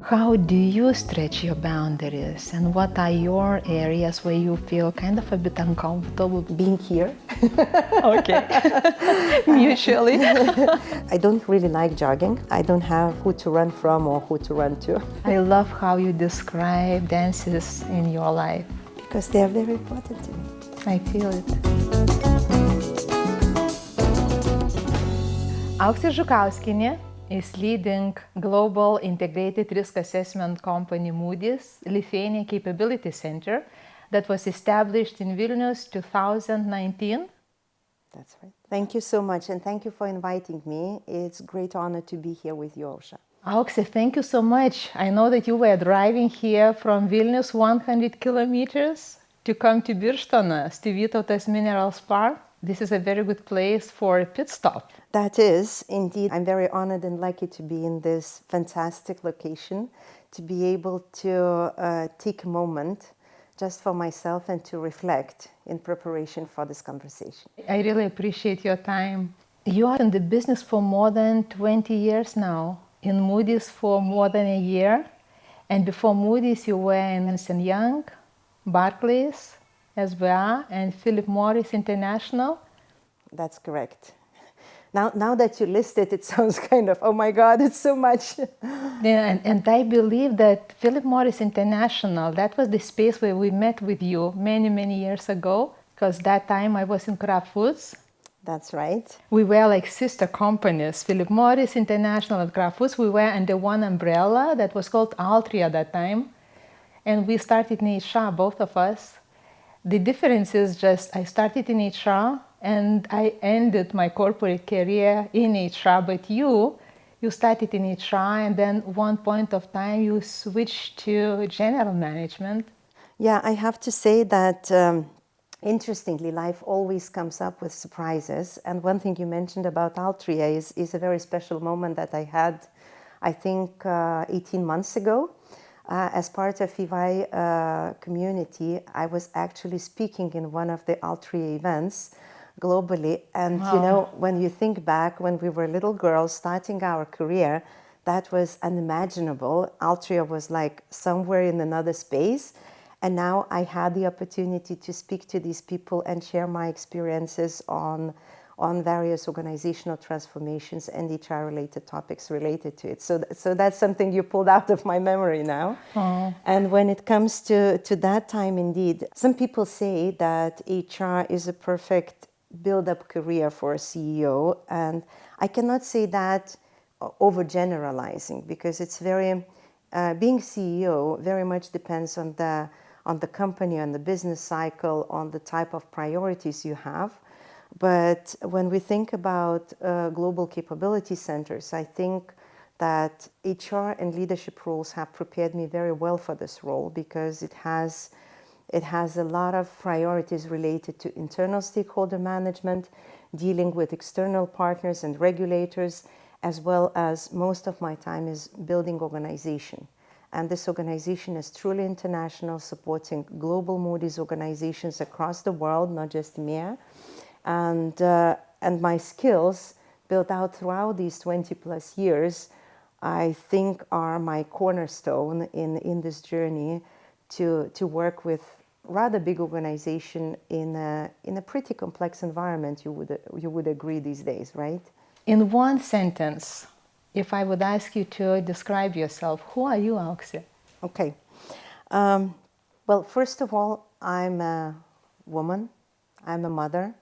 How do you stretch your boundaries, and what are your areas where you feel kind of a bit uncomfortable? Being here. Okay. Mutually. I don't really like jogging. I don't have who to run from or who to run to. I love how you describe dances in your life. Because they are very important to me. I feel it. Aukse Zukauskiene is leading global integrated risk assessment company Moody's Lithuania Capability Center that was established in Vilnius 2019. That's right. Thank you so much, and thank you for inviting me. It's a great honor to be here with you, Aušra. Aukse, thank you so much. I know that you were driving here from Vilnius 100 kilometers to come to Birštonas, to Vytautas Mineral Park. This is a very good place for a pit stop. That is, indeed. I'm very honored and lucky to be in this fantastic location, to be able to take a moment just for myself and to reflect in preparation for this conversation. I really appreciate your time. You are in the business for more than 20 years now, in Moody's for more than a year, and before Moody's you were in Ernst & Young, Barclays, SBA, and Philip Morris International. That's correct. Now that you list it, it sounds kind of, oh my God, it's so much. Yeah, and I believe that Philip Morris International, that was the space where we met with you many, many years ago, because that time I was in Kraft Foods. That's right. We were like sister companies, Philip Morris International and Kraft Foods. We were under one umbrella that was called Altria at that time. And we started in HR, both of us. The difference is just I started in HR and I ended my corporate career in HR, but you started in HR and then one point of time you switched to general management. Yeah, I have to say that interestingly, life always comes up with surprises. And one thing you mentioned about Altria is a very special moment that I had, I think, 18 months ago. As part of EY community, I was actually speaking in one of the Altria events globally. And, Wow. you know, when you think back, when we were little girls starting our career, that was unimaginable. Altria was like somewhere in another space. And now I had the opportunity to speak to these people and share my experiences on various organizational transformations and HR-related topics related to it. So that's something you pulled out of my memory now. Oh. And when it comes to that time, indeed, some people say that HR is a perfect build-up career for a CEO. And I cannot say that overgeneralizing, because it's very, being CEO very much depends on the company, on the business cycle, on the type of priorities you have. But when we think about global capability centers, I think that HR and leadership roles have prepared me very well for this role, because it has a lot of priorities related to internal stakeholder management, dealing with external partners and regulators, as well as most of my time is building organization. And this organization is truly international, supporting global Moody's organizations across the world, not just EMEA. And my skills built out throughout these 20 plus years, I think are my cornerstone in this journey to work with rather big organization in a pretty complex environment, you would agree these days, right? In one sentence, if I would ask you to describe yourself, who are you, Aukse? Okay. Well, first of all, I'm a woman. I'm a mother.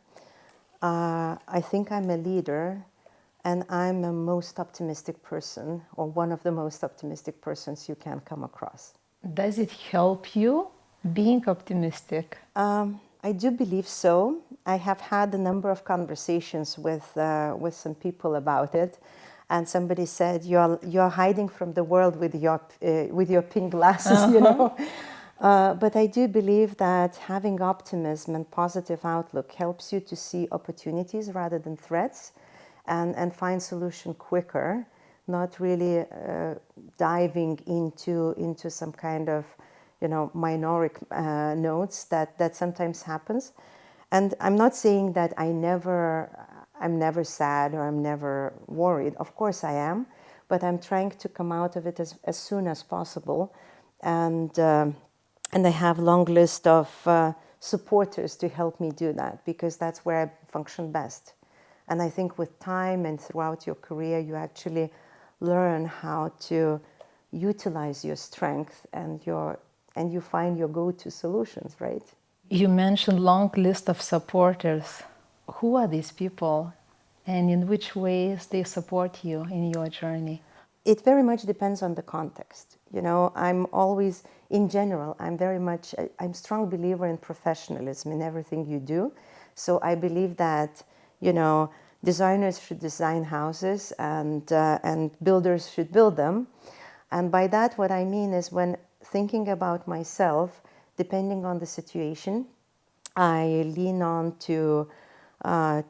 I think I'm a leader, and I'm a most optimistic person, or one of the most optimistic persons you can come across. Does it help you being optimistic? I do believe so. I have had a number of conversations with some people about it, and somebody said, "You're hiding from the world with your pink glasses," you know. But I do believe that having optimism and positive outlook helps you to see opportunities rather than threats, and find solution quicker, not really diving into some kind of, you know, minority notes that sometimes happens. And I'm not saying that I'm never sad or I'm never worried. Of course I am. but I'm trying to come out of it as soon as possible. And I have a long list of supporters to help me do that, because that's where I function best. And I think with time and throughout your career, you actually learn how to utilize your strength and you find your go-to solutions, right? You mentioned long list of supporters. Who are these people, and in which ways they support you in your journey? It very much depends on the context. You know, I'm always, in general, I'm a strong believer in professionalism in everything you do. So I believe that, you know, designers should design houses and builders should build them. And by that, what I mean is, when thinking about myself, depending on the situation, I lean on to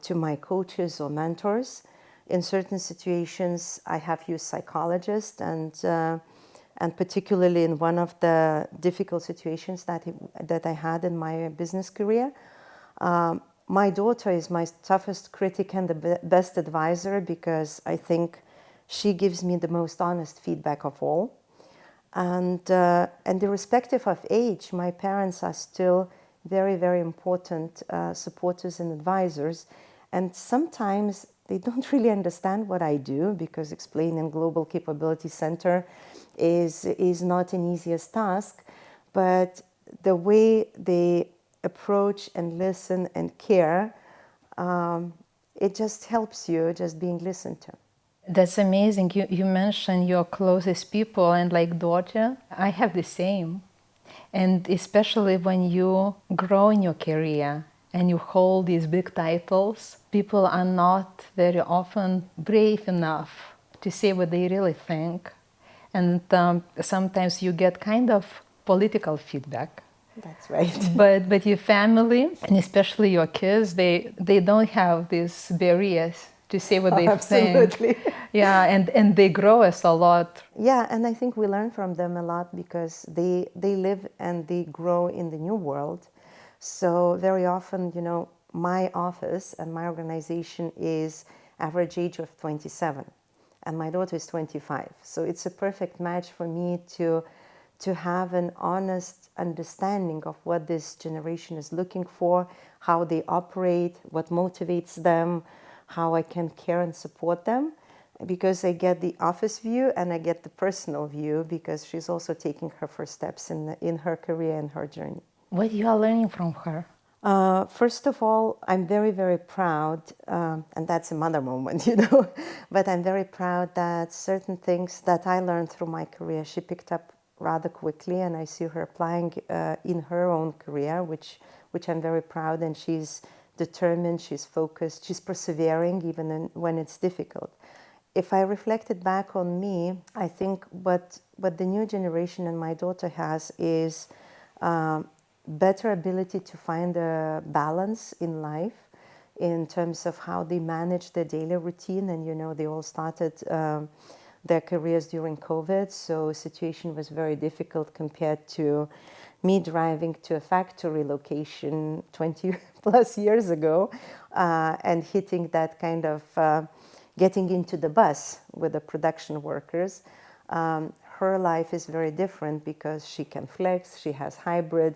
my coaches or mentors. In certain situations, I have used psychologists, and particularly in one of the difficult situations that I had in my business career, my daughter is my toughest critic and the best advisor, because I think she gives me the most honest feedback of all. And irrespective of age, my parents are still very, very important supporters and advisors. And sometimes they don't really understand what I do, because explaining Global Capability Center is not an easiest task. But the way they approach and listen and care, it just helps you just being listened to. That's amazing. You mentioned your closest people, and like daughter, I have the same. And especially when you grow in your career and you hold these big titles, people are not very often brave enough to say what they really think. And sometimes you get kind of political feedback. That's right. But your family, and especially your kids, they don't have these barriers to say what they Absolutely. think. Yeah, and they grow us a lot. Yeah, and I think we learn from them a lot, because they live and they grow in the new world. So very often, you know, my office and my organization is average age of 27, and my daughter is 25. So it's a perfect match for me to have an honest understanding of what this generation is looking for, how they operate, what motivates them, how I can care and support them, because I get the office view and I get the personal view, because she's also taking her first steps in her career and her journey. What you are learning from her? First of all, I'm very, very proud, and that's a mother moment, you know, but I'm very proud that certain things that I learned through my career, she picked up rather quickly, and I see her applying in her own career, which I'm very proud, and she's determined, she's focused, she's persevering even when it's difficult. If I reflected back on me, I think what the new generation and my daughter has is better ability to find a balance in life in terms of how they manage their daily routine. And, you know, they all started their careers during COVID, so situation was very difficult compared to me driving to a factory location 20 plus years ago and hitting that kind of getting into the bus with the production workers. Her life is very different because she can flex, she has hybrid,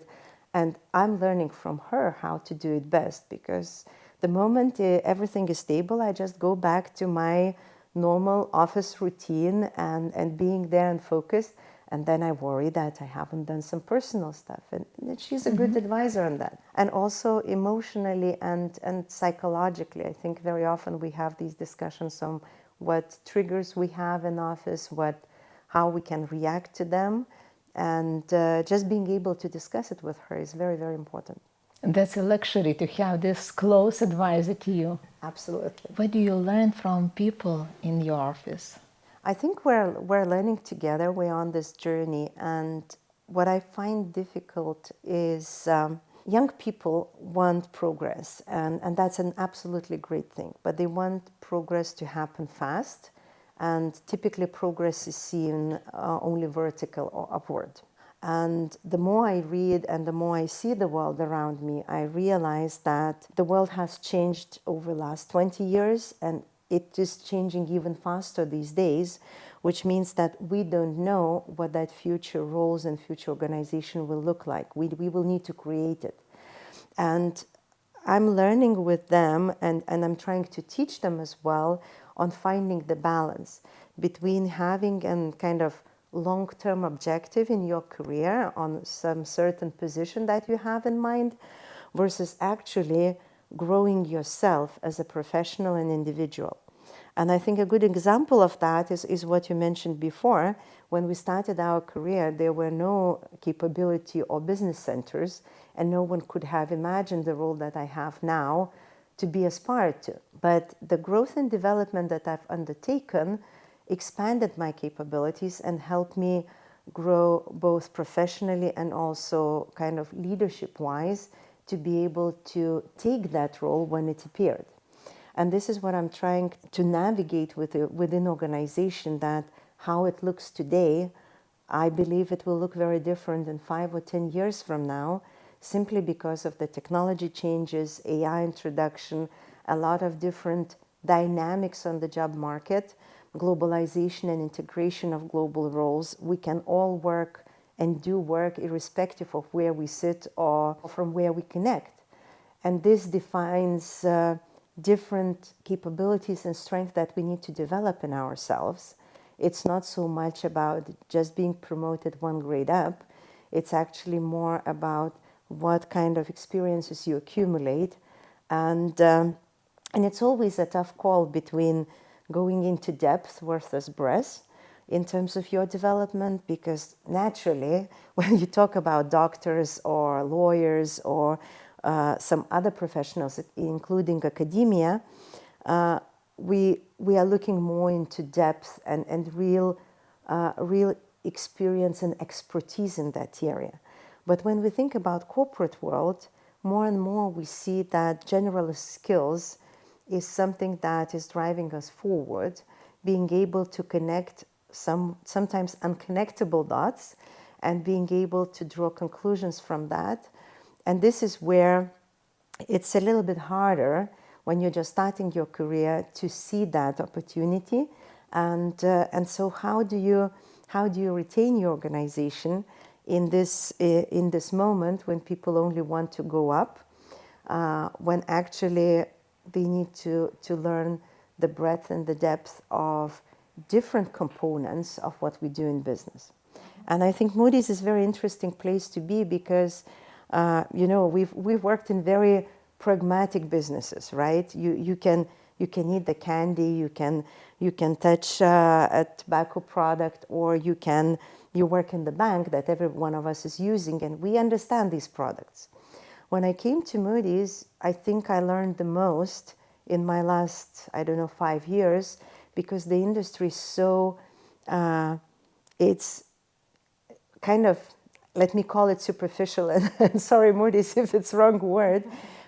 and I'm learning from her how to do it best, because the moment everything is stable, I just go back to my normal office routine and being there and focused. And then I worry that I haven't done some personal stuff. And she's a good advisor on that. And also emotionally and psychologically, I think very often we have these discussions on what triggers we have in office, how we can react to them. And just being able to discuss it with her is very, very important. That's a luxury to have this close advisor to you. Absolutely. What do you learn from people in your office? I think we're learning together. We're on this journey, and what I find difficult is young people want progress, and that's an absolutely great thing. But they want progress to happen fast, and typically progress is seen only vertical or upward. And the more I read and the more I see the world around me, I realize that the world has changed over the last 20 years, and it is changing even faster these days, which means that we don't know what that future roles and future organization will look like. We will need to create it. And I'm learning with them, and I'm trying to teach them as well on finding the balance between having a kind of long-term objective in your career on some certain position that you have in mind versus actually growing yourself as a professional and individual. And I think a good example of that is what you mentioned before. When we started our career, there were no capability or business centers, and no one could have imagined the role that I have now to be aspired to. But the growth and development that I've undertaken expanded my capabilities and helped me grow both professionally and also kind of leadership-wise to be able to take that role when it appeared. And this is what I'm trying to navigate within organization, that how it looks today, I believe it will look very different in 5 or 10 years from now, simply because of the technology changes, AI introduction, a lot of different dynamics on the job market, globalization and integration of global roles. We can all work and do work irrespective of where we sit or from where we connect. And this defines different capabilities and strengths that we need to develop in ourselves. It's not so much about just being promoted one grade up. It's actually more about what kind of experiences you accumulate. And it's always a tough call between going into depth versus breadth in terms of your development, because naturally, when you talk about doctors or lawyers or some other professionals, including academia, we are looking more into depth and real experience and expertise in that area. But when we think about corporate world, more and more we see that generalist skills is something that is driving us forward, being able to connect sometimes unconnectable dots and being able to draw conclusions from that. And this is where it's a little bit harder when you're just starting your career to see that opportunity. And so how do you retain your organization in this moment when people only want to go up, when actually they need to learn the breadth and the depth of different components of what we do in business. And I think Moody's is a very interesting place to be because we've worked in very pragmatic businesses, right? You can eat the candy, you can touch a tobacco product, or you work in the bank that every one of us is using, and we understand these products. When I came to Moody's, I think I learned the most in my last, 5 years, because the industry is so, it's kind of, let me call it superficial, and sorry, Moody's, if it's wrong word,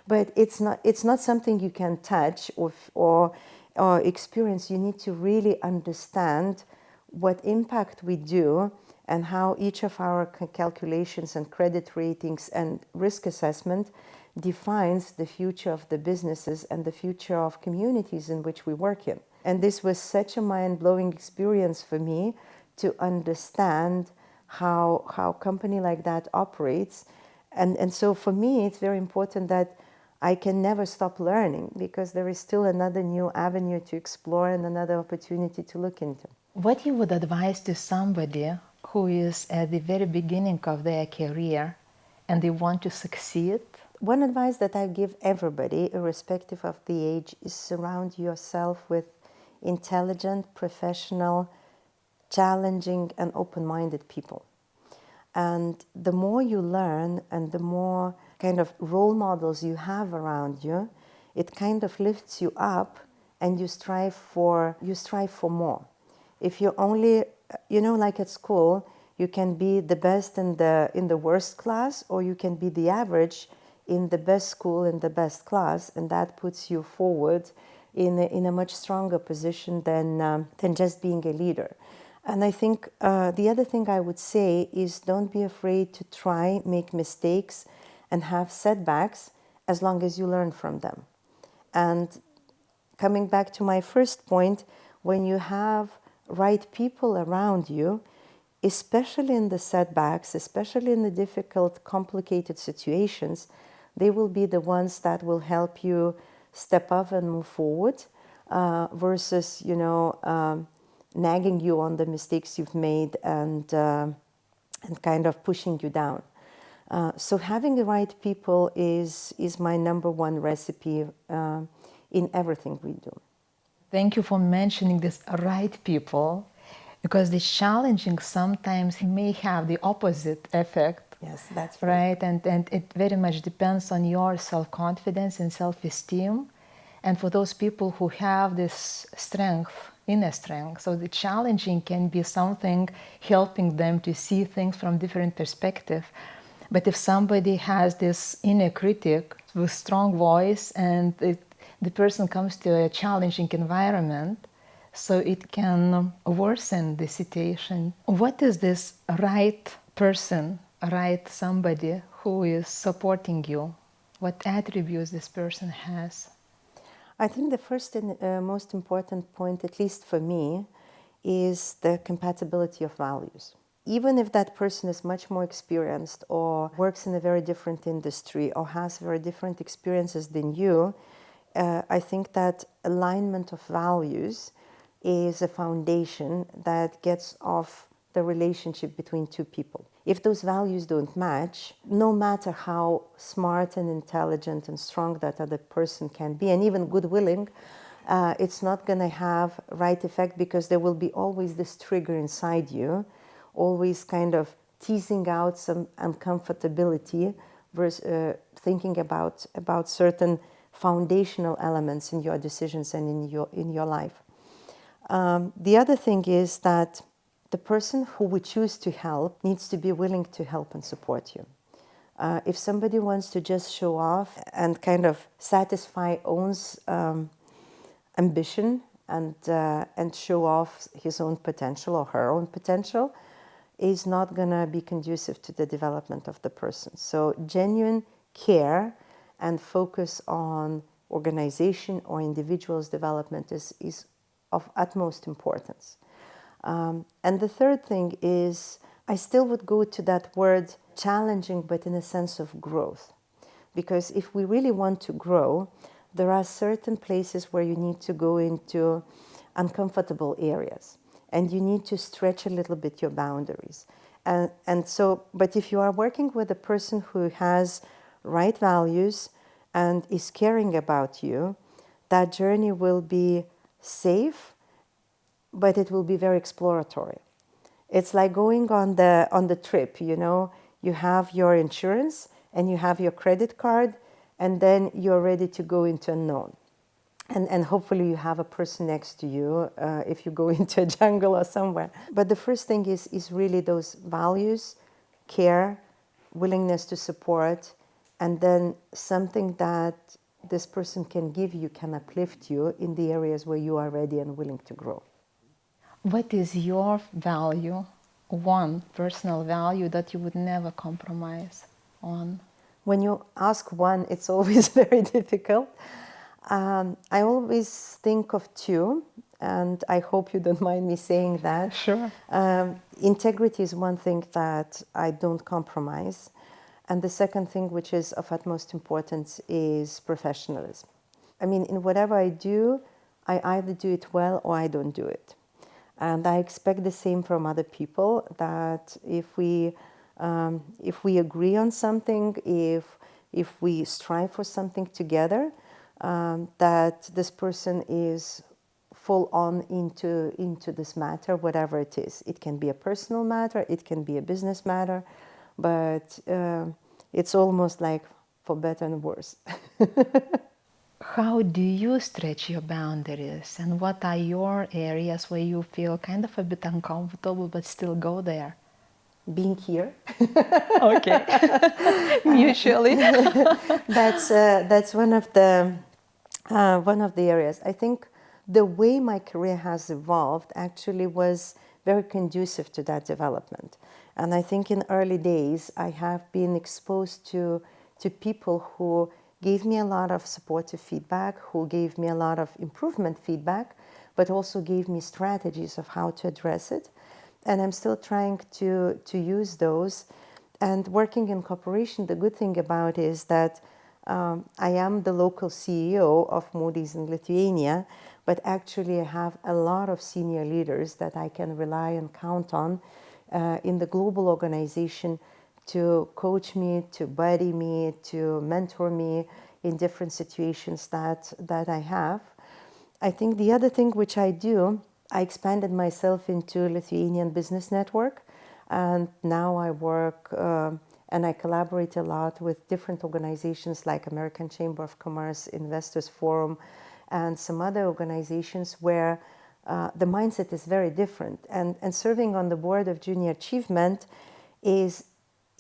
but it's not something you can touch or experience. You need to really understand what impact we do and how each of our calculations and credit ratings and risk assessment defines the future of the businesses and the future of communities in which we work in. And this was such a mind-blowing experience for me to understand how a company like that operates. And so for me, it's very important that I can never stop learning, because there is still another new avenue to explore and another opportunity to look into. What you would advise to somebody who is at the very beginning of their career and they want to succeed? One advice that I give everybody, irrespective of the age, is surround yourself with intelligent, professional, challenging, and open-minded people. And the more you learn and the more kind of role models you have around you, it kind of lifts you up and you strive for more. If you only, like at school, you can be the best in the worst class, or you can be the average in the best school, in the best class, and that puts you forward in a much stronger position than just being a leader. And I think the other thing I would say is don't be afraid to try, make mistakes, and have setbacks as long as you learn from them. And coming back to my first point, when you have right people around you, especially in the setbacks, especially in the difficult, complicated situations, they will be the ones that will help you step up and move forward, versus, nagging you on the mistakes you've made and kind of pushing you down. So having the right people is my number one recipe in everything we do. Thank you for mentioning this right people, because the challenging sometimes may have the opposite effect. Yes, that's right. And it very much depends on your self-confidence and self-esteem. And for those people who have this strength, inner strength, so the challenging can be something helping them to see things from different perspective. But if somebody has this inner critic with strong voice and the person comes to a challenging environment, so it can worsen the situation. What is this right person, right somebody who is supporting you? What attributes this person has? I think the first and most important point, at least for me, is the compatibility of values. Even if that person is much more experienced or works in a very different industry or has very different experiences than you, I think that alignment of values is a foundation that gets off the relationship between two people. If those values don't match, no matter how smart and intelligent and strong that other person can be, and even good-willing, it's not going to have right effect, because there will be always this trigger inside you, always kind of teasing out some uncomfortability, versus thinking about certain foundational elements in your decisions and in your life. The other thing is that the person who we choose to help needs to be willing to help and support you. If somebody wants to just show off and kind of satisfy own ambition and show off his own potential or her own potential, is not going to be conducive to the development of the person. So genuine care and focus on organization or individual's development is of utmost importance. And the third thing is, I still would go to that word challenging, but in a sense of growth. Because if we really want to grow, there are certain places where you need to go into uncomfortable areas. And you need to stretch a little bit your boundaries. And so, but if you are working with a person who has right values and is caring about you, that journey will be safe, but it will be very exploratory. It's like going on the trip, you have your insurance and you have your credit card, and then you're ready to go into unknown. And hopefully you have a person next to you if you go into a jungle or somewhere. But the first thing is really those values, care, willingness to support, and then something that this person can give you, can uplift you in the areas where you are ready and willing to grow. What is your value, one personal value that you would never compromise on? When you ask one, it's always very difficult. I always think of two, and I hope you don't mind me saying that. Sure. Integrity is one thing that I don't compromise. And the second thing, which is of utmost importance, is professionalism. I mean, in whatever I do, I either do it well or I don't do it. And I expect the same from other people, that if we agree on something, if we strive for something together, that this person is full on into this matter, whatever it is. It can be a personal matter, it can be a business matter, but it's almost like for better and worse. How do you stretch your boundaries, and what are your areas where you feel kind of a bit uncomfortable but still go there? Being here. Okay. Mutually. That's one of the areas. I think the way my career has evolved actually was very conducive to that development. And I think in early days I have been exposed to people who gave me a lot of supportive feedback, who gave me a lot of improvement feedback, but also gave me strategies of how to address it. And I'm still trying to use those. And working in corporation, the good thing about it is that I am the local CEO of Moody's in Lithuania, but actually I have a lot of senior leaders that I can rely and count on in the global organization to coach me, to buddy me, to mentor me in different situations that I have. I think the other thing which I do, I expanded myself into Lithuanian Business Network, and now I work and I collaborate a lot with different organizations like American Chamber of Commerce, Investors Forum, and some other organizations where the mindset is very different. And serving on the board of Junior Achievement is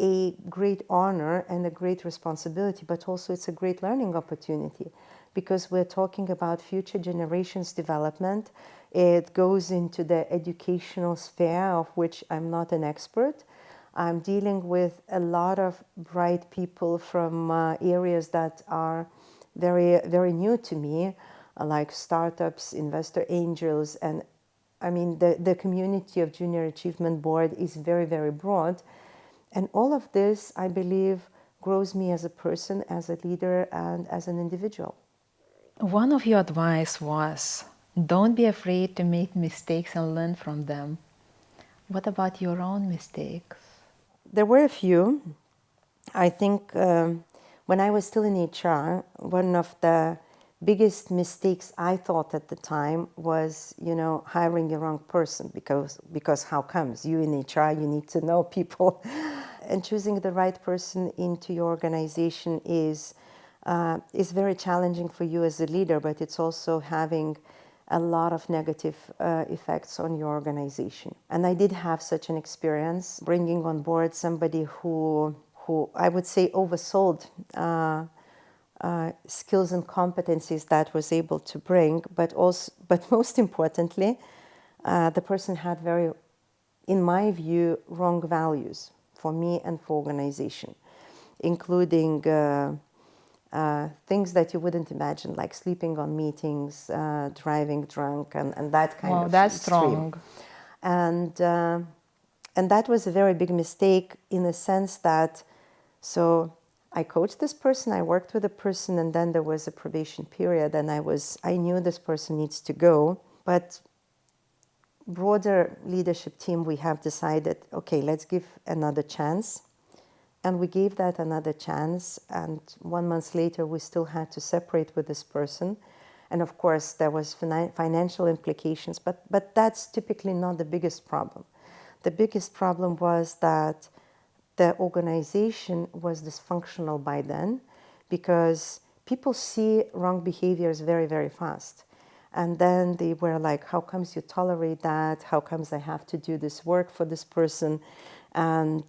a great honor and a great responsibility, but also it's a great learning opportunity because we're talking about future generations' development. It goes into the educational sphere, of which I'm not an expert. I'm dealing with a lot of bright people from areas that are very, very new to me, like startups, investor angels, and I mean, the community of Junior Achievement Board is very, very broad. And all of this, I believe, grows me as a person, as a leader, and as an individual. One of your advice was, don't be afraid to make mistakes and learn from them. What about your own mistakes? There were a few. I think when I was still in HR, one of the biggest mistakes I thought at the time was, hiring the wrong person because how comes? You in HR, you need to know people. And choosing the right person into your organization is very challenging for you as a leader, but it's also having a lot of negative effects on your organization. And I did have such an experience bringing on board somebody who I would say oversold skills and competencies that was able to bring, but most importantly, the person had very, in my view, wrong values for me and for organization, including things that you wouldn't imagine, like sleeping on meetings, driving drunk, and that kind of that's extreme. Strong. And that was a very big mistake in the sense that, so I coached this person, I worked with a person, and then there was a probation period, and I knew this person needs to go. But broader leadership team, we have decided, okay, let's give another chance. And we gave that another chance. And 1 month later, we still had to separate with this person. And of course, there was financial implications, but that's typically not the biggest problem. The biggest problem was that the organization was dysfunctional by then because people see wrong behaviors very, very fast. And then they were like, how comes you tolerate that? How comes I have to do this work for this person? And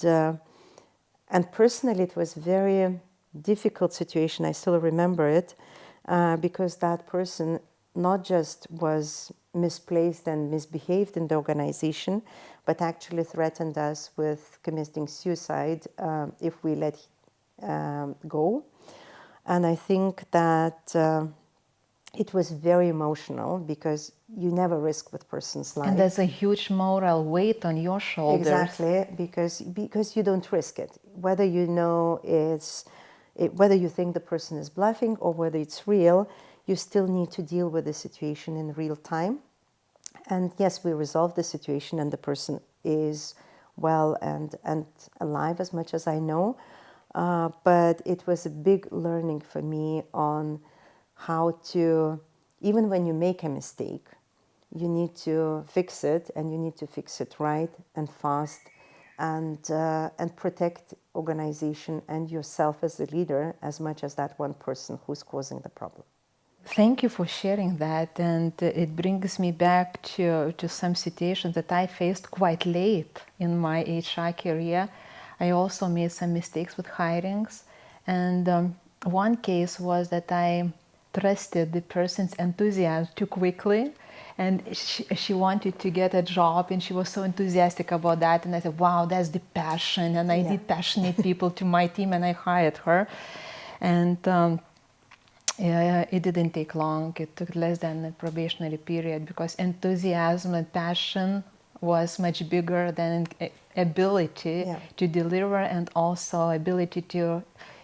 personally, it was a very difficult situation. I still remember it because that person not just was misplaced and misbehaved in the organization, but actually threatened us with committing suicide if we let go. And I think that it was very emotional because you never risk with person's life. And there's a huge moral weight on your shoulders. Exactly, because you don't risk it. Whether you know whether you think the person is bluffing or whether it's real, you still need to deal with the situation in real time. And yes, we resolved the situation and the person is well and alive as much as I know. But it was a big learning for me on how to, even when you make a mistake, you need to fix it, and you need to fix it right and fast, and protect organization and yourself as a leader as much as that one person who's causing the problem. Thank you for sharing that, and it brings me back to some situations that I faced quite late in my HR career. I also made some mistakes with hirings, and one case was that I trusted the person's enthusiasm too quickly, and she wanted to get a job, and she was so enthusiastic about that, and I said, wow, that's the passion, and I need passionate people to my team, and I hired her. And Yeah, it didn't take long. It took less than a probationary period because enthusiasm and passion was much bigger than ability to deliver, and also ability to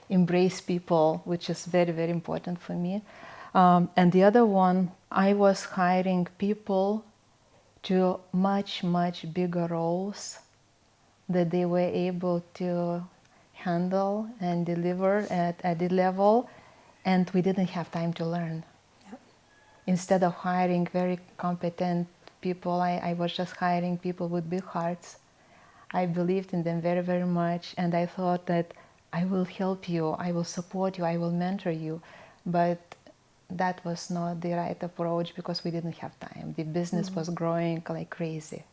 embrace people, which is very, very important for me. And the other one, I was hiring people to much, much bigger roles that they were able to handle and deliver at the level, and we didn't have time to learn. Instead of hiring very competent people, I was just hiring people with big hearts. I believed in them very, very much, and I thought that I will help you, I will support you, I will mentor you. But that was not the right approach because we didn't have time. The business was growing like crazy,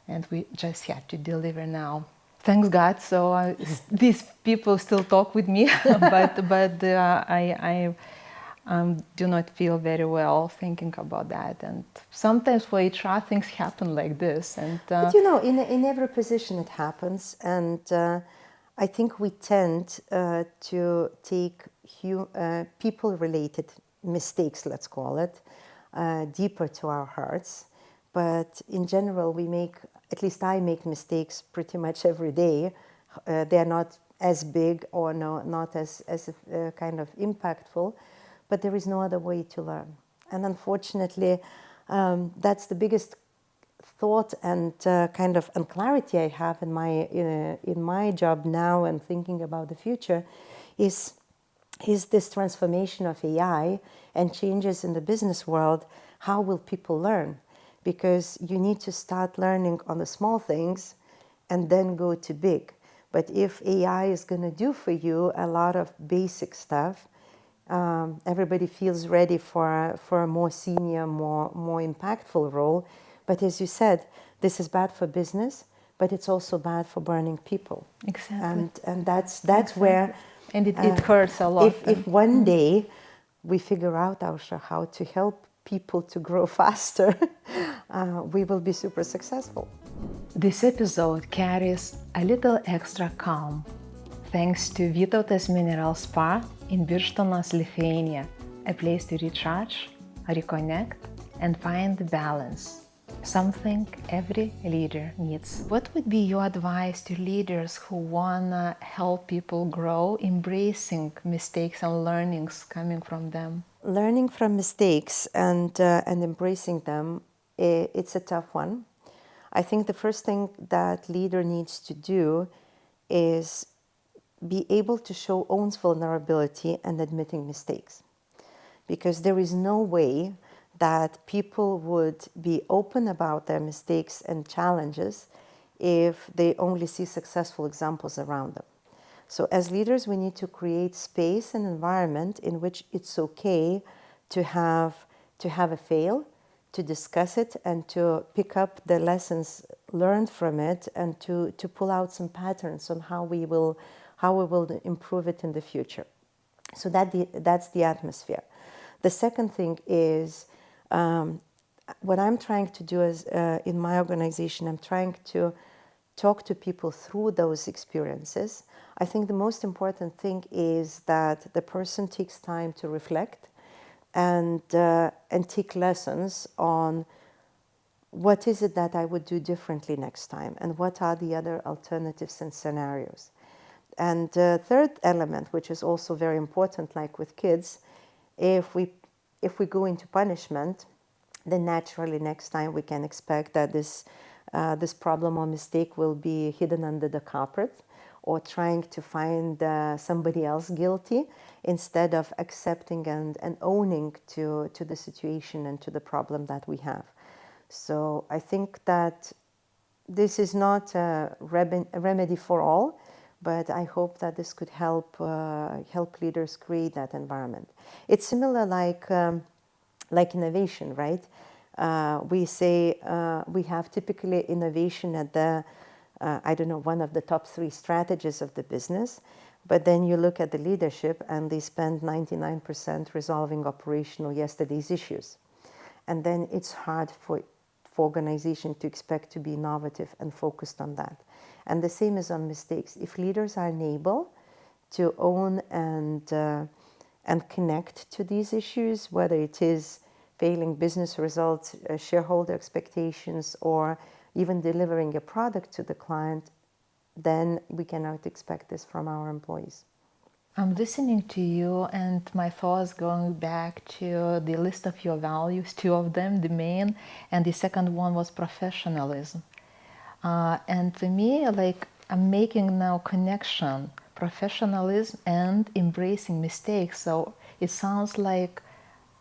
and we just had to deliver now. Thanks God, so these people still talk with me, but I do not feel very well thinking about that. And sometimes for HR things happen like this. And but you know, in every position it happens, and I think we tend to take people-related mistakes, let's call it, deeper to our hearts. But in general, we make, at least I make mistakes pretty much every day. They're not as big or not as kind of impactful, but there is no other way to learn. And unfortunately, that's the biggest thought and kind of clarity I have in my job now and thinking about the future is this transformation of AI and changes in the business world. How will people learn? Because you need to start learning on the small things and then go to big. But if AI is going to do for you a lot of basic stuff, everybody feels ready for a more senior, more impactful role. But as you said, this is bad for business, but it's also bad for burning people. Exactly. And that's where... And it hurts a lot. If one day we figure out, Aušra, how to help people to grow faster, we will be super successful. This episode carries a little extra calm, thanks to Vytautas Mineral Spa in Birštonas, Lithuania, a place to recharge, reconnect, and find the balance. Something every leader needs. What would be your advice to leaders who wanna help people grow, embracing mistakes and learnings coming from them? Learning from mistakes and embracing them, it's a tough one. I think the first thing that leader needs to do is be able to show own vulnerability and admitting mistakes. Because there is no way that people would be open about their mistakes and challenges if they only see successful examples around them. So as leaders, we need to create space and environment in which it's okay to have a fail, to discuss it, and to pick up the lessons learned from it, and to pull out some patterns on how we will improve it in the future. So that's the atmosphere. The second thing is, what I'm trying to do is, in my organization, I'm trying to talk to people through those experiences. I think the most important thing is that the person takes time to reflect and take lessons on what is it that I would do differently next time, and what are the other alternatives and scenarios. And the third element, which is also very important, like with kids, if we go into punishment, then naturally next time we can expect that this problem or mistake will be hidden under the carpet, or trying to find somebody else guilty, instead of accepting and owning to the situation and to the problem that we have. So I think that this is not a remedy for all, but I hope that this could help leaders create that environment. It's similar like innovation, right? We say we have typically innovation at the one of the top 3 strategies of the business, but then you look at the leadership and they spend 99% resolving operational yesterday's issues. And then it's hard for organizations to expect to be innovative and focused on that. And the same is on mistakes. If leaders are unable to own and and connect to these issues, whether it is failing business results, shareholder expectations, or even delivering a product to the client, then we cannot expect this from our employees. I'm listening to you and my thoughts going back to the list of your values, two of them, the main, and the second one was professionalism. And to me, like, I'm making now connection, professionalism and embracing mistakes. So it sounds like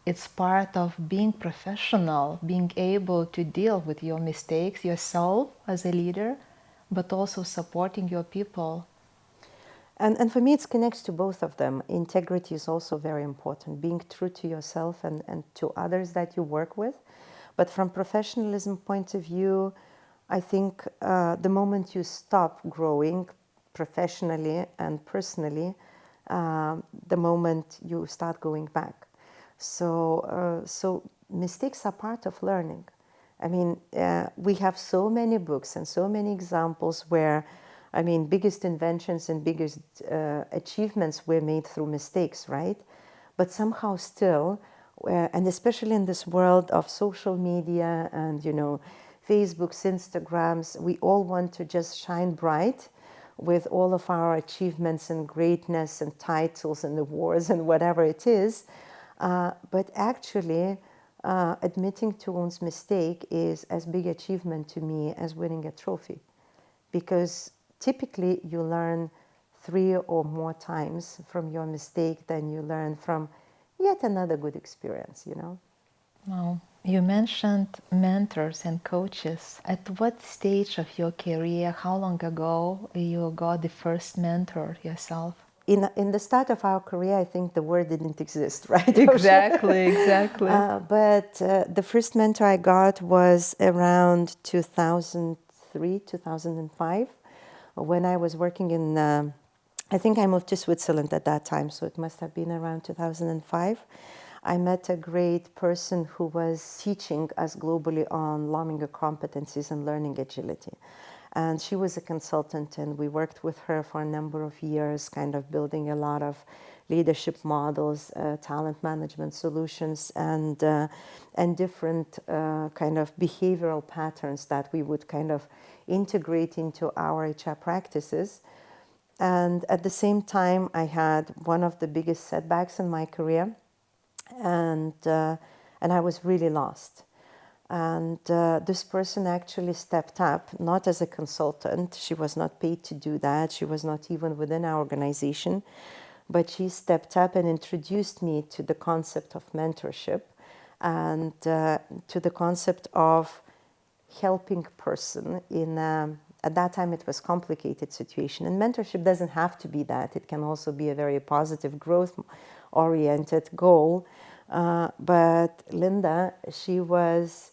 it's part of being professional, being able to deal with your mistakes yourself as a leader, but also supporting your people. And for me, it connects to both of them. Integrity is also very important, being true to yourself and to others that you work with. But from professionalism point of view, I think the moment you stop growing professionally and personally, the moment you start going back. So mistakes are part of learning. I mean, we have so many books and so many examples where, I mean, biggest inventions and biggest achievements were made through mistakes, right? But somehow still, and especially in this world of social media and, you know, Facebooks, Instagrams, we all want to just shine bright with all of our achievements and greatness and titles and awards and whatever it is. But actually, admitting to one's mistake is as big achievement to me as winning a trophy. Because typically you learn 3 or more times from your mistake than you learn from yet another good experience, you know. Wow. You mentioned mentors and coaches. At what stage of your career, how long ago you got the first mentor yourself? In the start of our career, I think the word didn't exist, right? Exactly. But the first mentor I got was around 2003, 2005, when I was working in, I think I moved to Switzerland at that time, so it must have been around 2005. I met a great person who was teaching us globally on Lominger competencies and learning agility. And she was a consultant, and we worked with her for a number of years, kind of building a lot of leadership models, talent management solutions, and different kind of behavioral patterns that we would kind of integrate into our HR practices. And at the same time, I had one of the biggest setbacks in my career, and I was really lost. And this person actually stepped up, not as a consultant. She was not paid to do that. She was not even within our organization. But she stepped up and introduced me to the concept of mentorship and to the concept of helping person in, at that time it was complicated situation. And mentorship doesn't have to be that. It can also be a very positive growth-oriented goal. But Linda, she was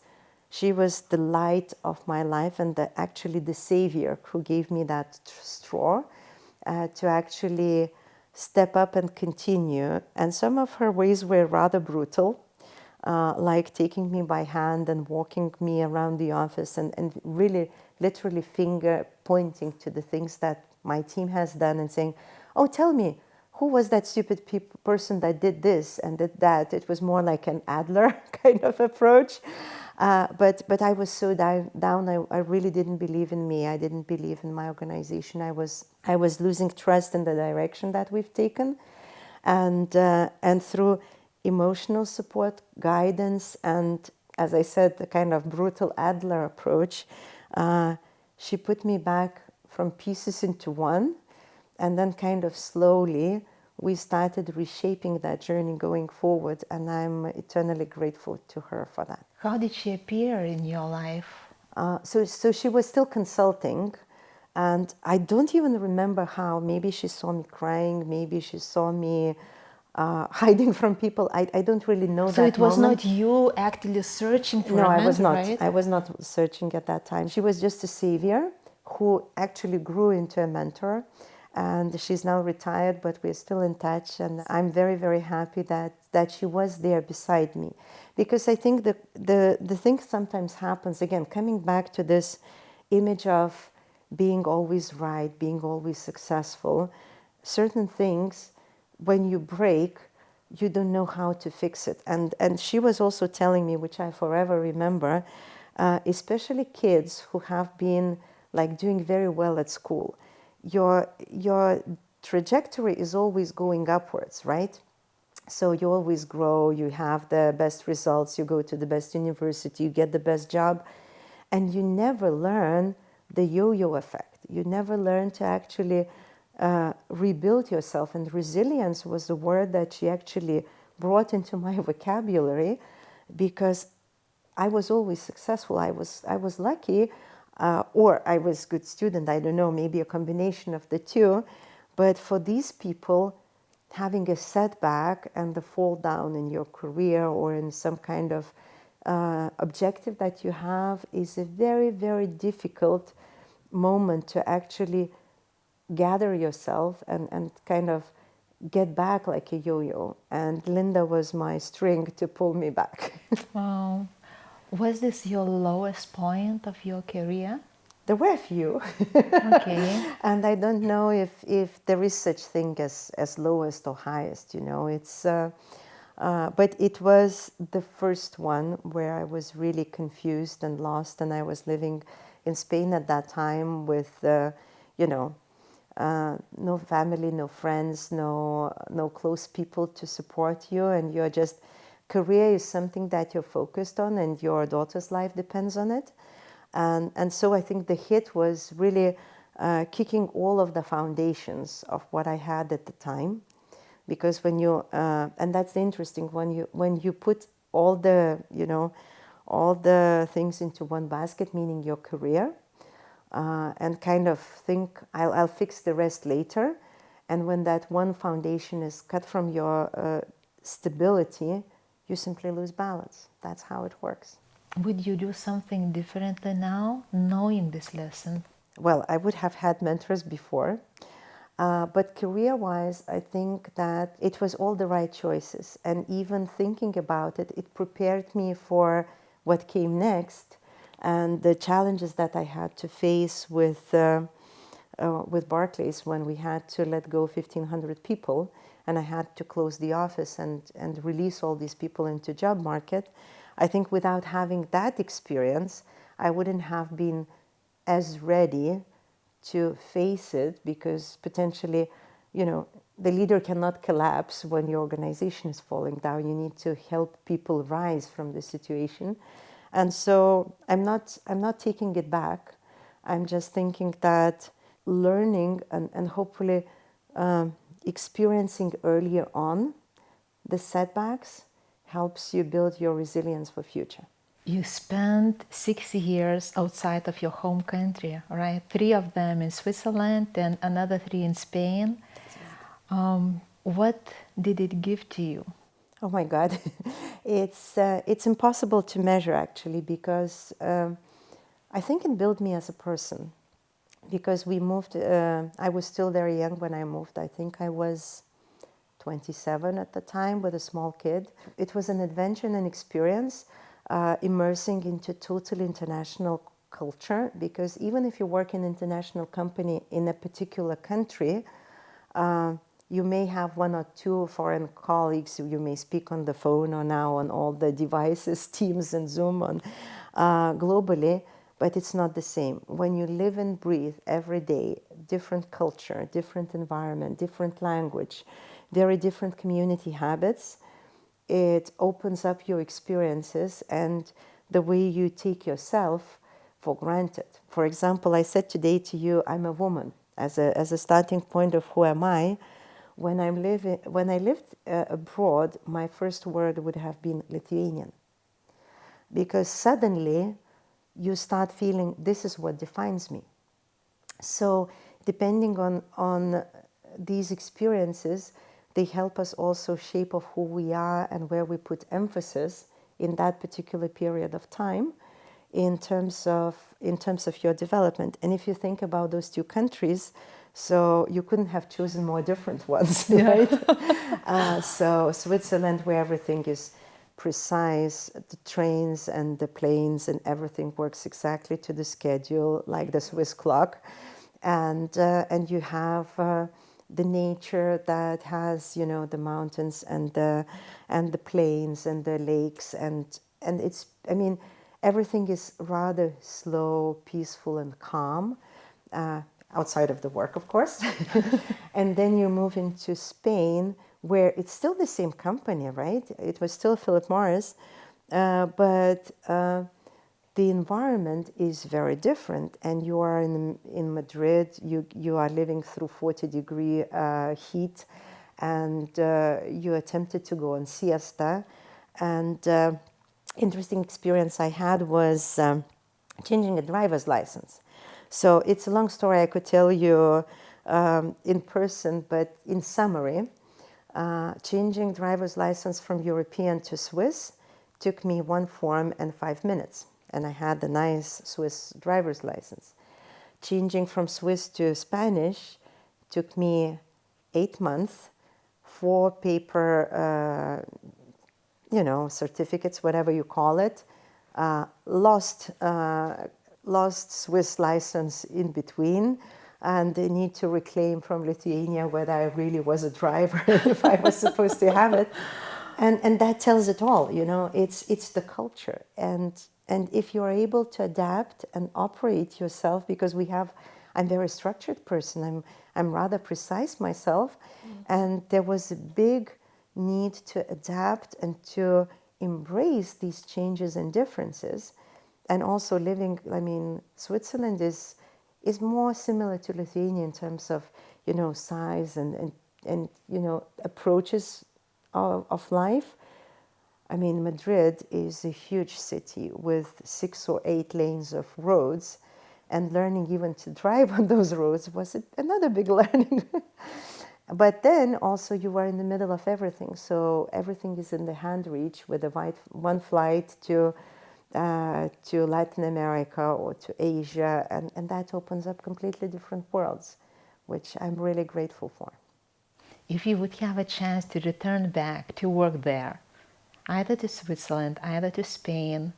the light of my life and actually the savior who gave me that straw to actually step up and continue. And some of her ways were rather brutal, like taking me by hand and walking me around the office and really literally finger pointing to the things that my team has done and saying, oh, tell me, who was that stupid person that did this and did that? It was more like an Adler kind of approach. But I was so down. I really didn't believe in me. I didn't believe in my organization. I was losing trust in the direction that we've taken. And through emotional support, guidance, and as I said, the kind of brutal Adler approach, she put me back from pieces into one. And then kind of slowly, we started reshaping that journey going forward. And I'm eternally grateful to her for that. How did she appear in your life? So she was still consulting. And I don't even remember how. Maybe she saw me crying. Maybe she saw me hiding from people. I don't really know that So it was moment. not you actively searching for No, a I mentor, was not. right? I was not searching at that time. She was just a savior who actually grew into a mentor. And she's now retired, but we're still in touch. And I'm very, very happy that she was there beside me. Because I think the thing sometimes happens, again, coming back to this image of being always right, being always successful, certain things, when you break, you don't know how to fix it. And she was also telling me, which I forever remember, especially kids who have been like doing very well at school, your trajectory is always going upwards, right? So you always grow, you have the best results, you go to the best university, you get the best job, and you never learn the yo-yo effect. You never learn to actually rebuild yourself. And resilience was the word that she actually brought into my vocabulary, because I was always successful. I was lucky, or I was a good student. I don't know, maybe a combination of the two. But for these people, having a setback and the fall down in your career or in some kind of objective that you have is a very, very difficult moment to actually gather yourself and kind of get back like a yo-yo. And Linda was my string to pull me back. Wow. Was this your lowest point of your career? There were a few. Okay. And I don't know if there is such thing as lowest or highest, you know. It's but it was the first one where I was really confused and lost, and I was living in Spain at that time with, you know, no family, no friends, no close people to support you, and you're just, career is something that you're focused on, and your daughter's life depends on it. And so I think the hit was really kicking all of the foundations of what I had at the time. Because when you, and that's interesting, when you put all the, you know, all the things into one basket, meaning your career, and kind of think, I'll fix the rest later. And when that one foundation is cut from your stability, you simply lose balance. That's how it works. Would you do something differently now, knowing this lesson? Well, I would have had mentors before. But career-wise, I think that it was all the right choices. And even thinking about it, it prepared me for what came next and the challenges that I had to face with Barclays when we had to let go 1,500 people and I had to close the office and release all these people into job market. I think without having that experience, I wouldn't have been as ready to face it, because potentially, you know, the leader cannot collapse when your organization is falling down. You need to help people rise from the situation. And so I'm not taking it back. I'm just thinking that learning and hopefully experiencing earlier on the setbacks helps you build your resilience for future. You spent 6 years outside of your home country, right? 3 of them in Switzerland and another 3 in Spain. What did it give to you? Oh my God, it's impossible to measure actually, because I think it built me as a person. Because we moved, I was still very young when I moved. I think I was 27 at the time with a small kid. It was an adventure and an experience, immersing into totally international culture, because even if you work in an international company in a particular country, you may have 1 or 2 foreign colleagues. You may speak on the phone or now on all the devices, Teams and Zoom on globally, but it's not the same. When you live and breathe every day, different culture, different environment, different language, very different community habits, it opens up your experiences and the way you take yourself for granted. For example, I said today to you, I'm a woman. As a starting point of who am I, when I lived abroad, my first word would have been Lithuanian. Because suddenly you start feeling this is what defines me. So depending on these experiences, they help us also shape of who we are and where we put emphasis in that particular period of time in terms of your development. And if you think about those 2 countries, so you couldn't have chosen more different ones, right? So Switzerland, where everything is precise, the trains and the planes and everything works exactly to the schedule, like the Swiss clock. And you have the nature that has, you know, the mountains and the plains and the lakes, and it's, I mean, everything is rather slow, peaceful, and calm, outside of the work, of course. And then you move into Spain, where it's still the same company, right? It was still Philip Morris, but the environment is very different, and you are in Madrid. You are living through 40-degree heat, and you attempted to go on siesta. And interesting experience I had was changing a driver's license. So it's a long story I could tell you in person, but in summary, changing driver's license from European to Swiss took me one form and 5 minutes. And I had a nice Swiss driver's license. Changing from Swiss to Spanish took me 8 months, 4 paper, certificates, whatever you call it. Lost Swiss license in between, and the need to reclaim from Lithuania whether I really was a driver, if I was supposed to have it. And that tells it all, you know, it's the culture. And if you're able to adapt and operate yourself, because I'm a very structured person, I'm rather precise myself, and there was a big need to adapt and to embrace these changes and differences. And also living, I mean, Switzerland is more similar to Lithuania in terms of, you know, size and you know, approaches of life. I mean, Madrid is a huge city with 6 or 8 lanes of roads, and learning even to drive on those roads was another big learning. But then also you are in the middle of everything, so everything is in the hand reach with one flight to Latin America or to Asia, and that opens up completely different worlds, which I'm really grateful for. If you would have a chance to return back to work there, either to Switzerland, either to Spain,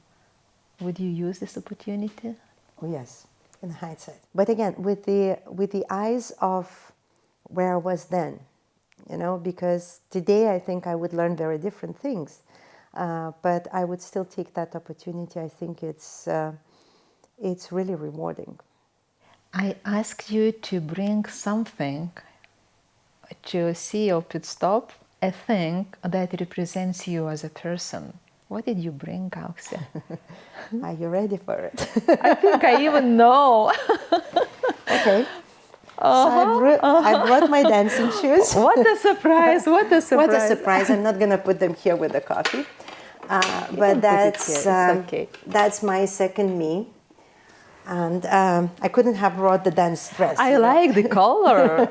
would you use this opportunity? Oh yes, in hindsight. But again, with the eyes of where I was then, you know, because today I think I would learn very different things, but I would still take that opportunity. I think it's really rewarding. I asked you to bring something to CEO Pitstop, a thing that represents you as a person. What did you bring, Aukse? Are you ready for it? I think I even know. Okay. So I brought my dancing shoes. What a surprise! What a surprise! What a surprise! I'm not going to put them here with the coffee. But that's my second me. And I couldn't have brought the dance dress. I like the color.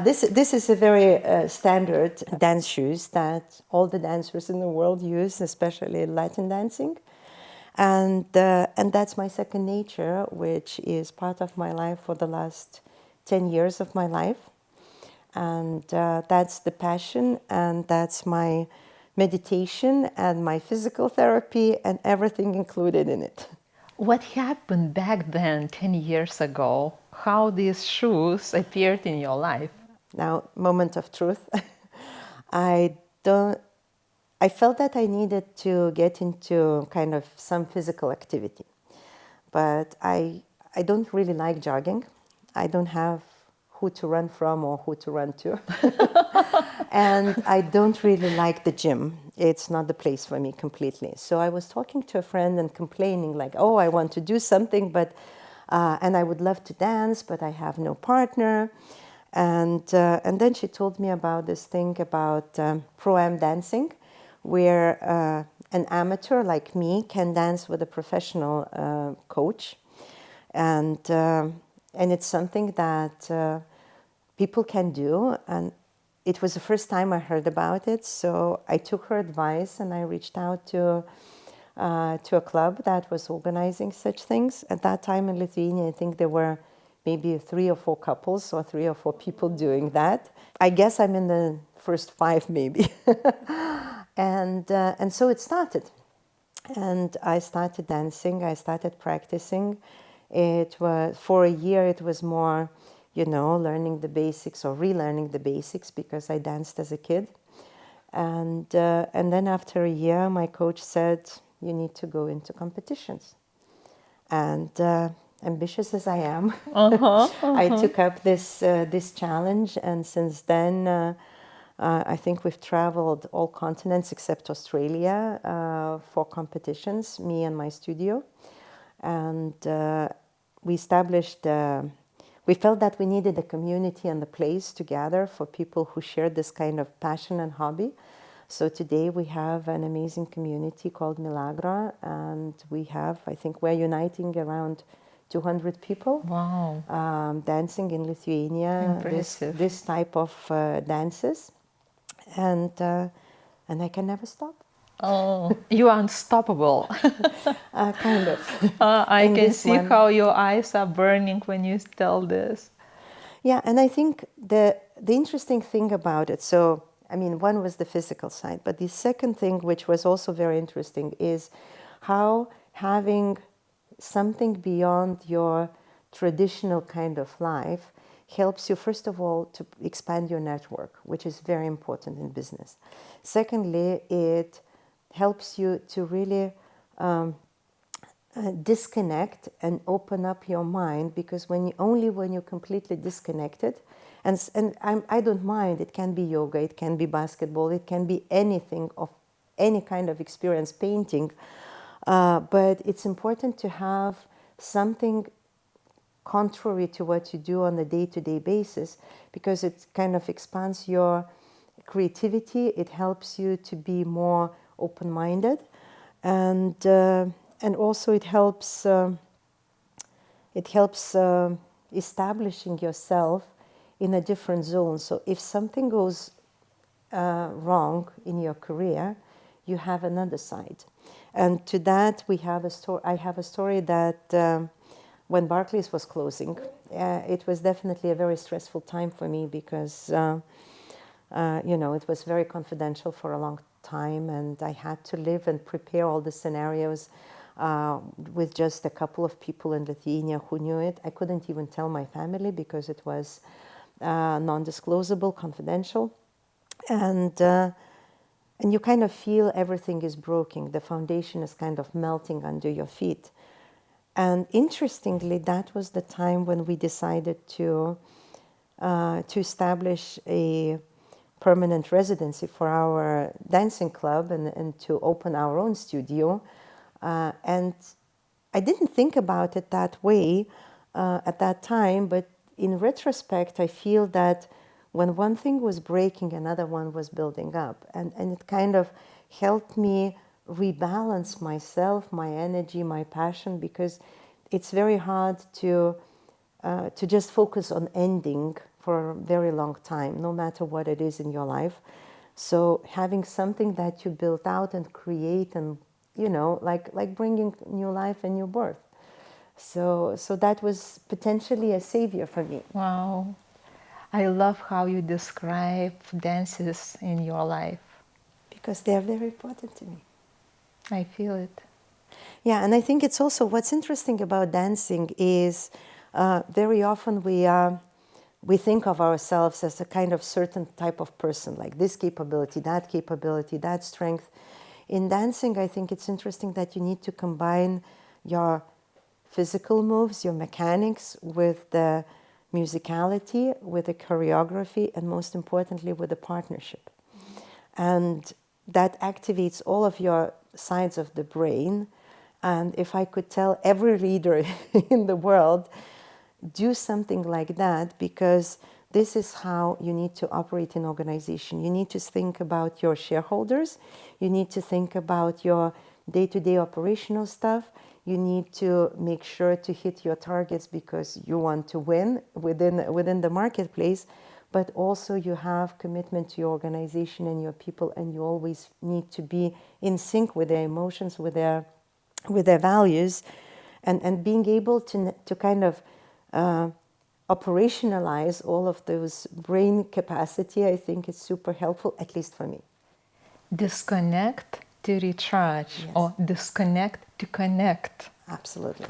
This is a very standard dance shoes that all the dancers in the world use, especially Latin dancing. And that's my second nature, which is part of my life for the last 10 years of my life. And that's the passion, and that's my meditation and my physical therapy and everything included in it. What happened back then, 10 years ago? How these shoes appeared in your life? Now, moment of truth. I felt that I needed to get into kind of some physical activity. But I don't really like jogging. I don't have who to run from or who to run to. And I don't really like the gym. It's not the place for me completely. So I was talking to a friend and complaining like, oh, I want to do something, but and I would love to dance, but I have no partner. And then she told me about this thing about pro-am dancing, where an amateur like me can dance with a professional coach. And it's something that people can do. And it was the first time I heard about it, so I took her advice and I reached out to a club that was organizing such things. At that time in Lithuania, I think there were maybe 3 or 4 couples or 3 or 4 people doing that. I guess I'm in the first 5 maybe. And so it started. And I started dancing, I started practicing. It was, for a year, it was more learning the basics or relearning the basics because I danced as a kid. And then after a year, my coach said, you need to go into competitions. And ambitious as I am, I took up this challenge. And since then, I think we've traveled all continents except Australia for competitions, me and my studio. And we established, we felt that we needed a community and a place to gather for people who shared this kind of passion and hobby. So today we have an amazing community called Milagro, and I think we're uniting around 200 people. Wow. Dancing in Lithuania, this type of dances. And I can never stop. Oh, you are unstoppable. Kind of. I can see how your eyes are burning when you tell this. Yeah, and I think the interesting thing about it, so, I mean, one was the physical side, but the second thing, which was also very interesting, is how having something beyond your traditional kind of life helps you, first of all, to expand your network, which is very important in business. Secondly, it helps you to really disconnect and open up your mind, because when you're completely disconnected, and I don't mind, it can be yoga, it can be basketball, it can be anything of any kind of experience, painting, but it's important to have something contrary to what you do on a day-to-day basis, because it kind of expands your creativity, it helps you to be more open-minded, and also it helps establishing yourself in a different zone. So if something goes wrong in your career, you have another side. And to that, I have a story that when Barclays was closing, it was definitely a very stressful time for me, because it was very confidential for a long time, and I had to live and prepare all the scenarios with just a couple of people in Lithuania who knew it. I couldn't even tell my family because it was non-disclosable, confidential, and you kind of feel everything is broken. The foundation is kind of melting under your feet. And interestingly, that was the time when we decided to establish a permanent residency for our dancing club and to open our own studio. And I didn't think about it that way at that time, but in retrospect, I feel that when one thing was breaking, another one was building up. And it kind of helped me rebalance myself, my energy, my passion, because it's very hard to just focus on ending for a very long time, no matter what it is in your life. So having something that you build out and create, and like bringing new life and new birth. So that was potentially a savior for me. Wow. I love how you describe dances in your life. Because they are very important to me. I feel it. Yeah, and I think it's also, what's interesting about dancing is very often we think of ourselves as a kind of certain type of person, like this capability, that strength. In dancing, I think it's interesting that you need to combine your physical moves, your mechanics, with the musicality, with the choreography, and most importantly, with the partnership. And that activates all of your sides of the brain. And if I could tell every leader in the world, do something like that, because this is how you need to operate in organization. You need to think about your shareholders. You need to think about your day-to-day operational stuff. You need to make sure to hit your targets because you want to win within the marketplace. But also you have commitment to your organization and your people, and you always need to be in sync with their emotions, with their values, and being able to kind of operationalize all of those brain capacity, I think is super helpful, at least for me. Disconnect to recharge, Yes. or disconnect to connect. Absolutely.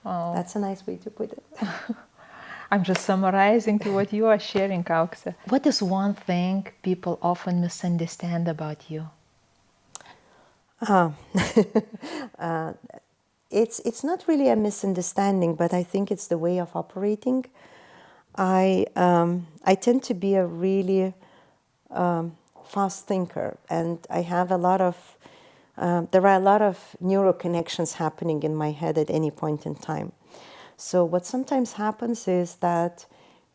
Oh. That's a nice way to put it. I'm just summarizing to what you are sharing, Aukse. What is one thing people often misunderstand about you? It's not really a misunderstanding, but I think it's the way of operating. I tend to be a really fast thinker, and I have a lot of there are a lot of neural connections happening in my head at any point in time. So what sometimes happens is that